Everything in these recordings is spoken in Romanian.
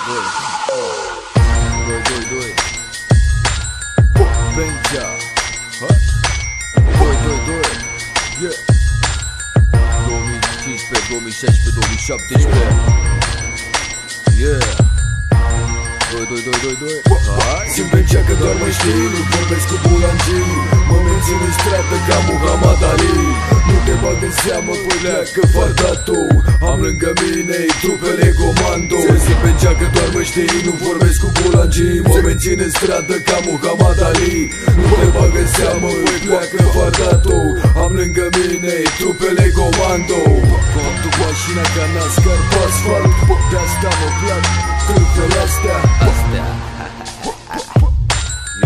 2 Benja 2 Yeah 2015, 2016, 2017 Yeah 2 Simt pe cea că doar mă știi, nu vorbesc cu bulangii. Mă mențin în stradă ca Muhammad Ali. Nu te bag în seamă, păi pleacă fardatul. Am lângă mine trupele comando. Simt pe cea că doar mă știi, nu vorbesc cu bulangii. Mă mențin în stradă ca Muhammad Ali. Nu te bag în seamă, păi pleacă fardatul. Am lângă mine trupele comando. Conduc mașina ca NASCAR pe asfalt. De asta mă plac trupele astea.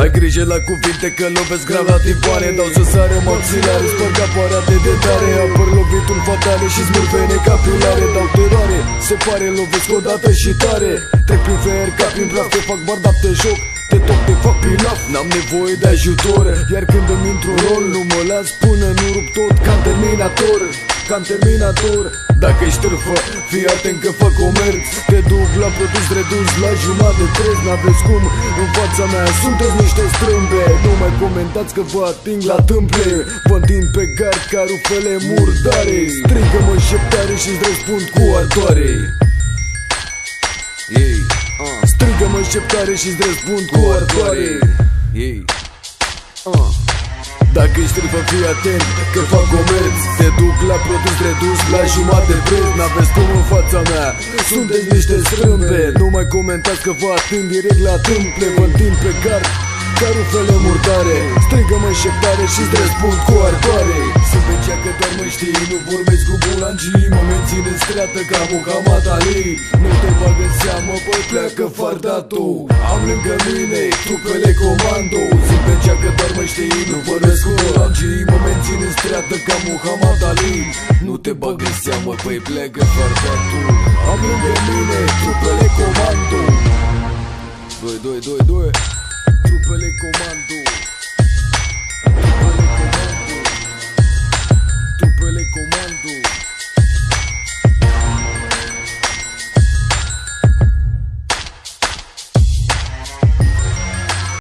Ai grijă la cuvinte că lovesc grav la timpane. Dau să sară maxilare, spăr aparate de tare. Apăr lovitul fatale și smurfene capilare. Dau teroare, se pare lovesc odată și tare. Trec prin feier ca prin praf, te fac bardap, te joc. Te toc, te fac pilaf, n-am nevoie de ajutor. Iar când îmi intru rol, nu mă las până nu rup tot ca-n Terminator. Ca-n Terminator. Dacă-i ștârfă, fii atent că fac comerț. Te duc la produs redus, la jumătate de preț. N-aveți cum, în fața mea sunteți niște strâmbe. Nu mai comentați că vă ating la tâmple. Vă întind pe gard ca rufele murdare. Strigă-mă în șeptare și-ți răspund cu ardoare. Strigă-mă în șeptare și-ți răspund cu ardoare. Dacă ești trifă, fii atent că fac comerț. Te duc la produs redus, la jumătate de preț. N-aveți cum în fața mea, sunteți niște strâmbe. Nu mai comentați că vă ating direct la tâmple. Vă întind pe gard ca rufele murdare. Strigă-mă în șeptare și-ți răspund cu ardoare. Sunt pe cea că doar mă știi, nu vorbesc cu bulangii. Mă mențin în stradă ca Muhammad Ali. Nu te bag în seamă, băi, pleacă fardatul. Am lângă mine trupele comando. Sunt pe cea că doar mă știi, nu vorbesc cu bulangii. Mă mențin în stradă ca Muhammad Ali. Nu te bag în seamă, băi, pleacă fardatul. Am lângă mine trupele comando. 2 Trupele comando.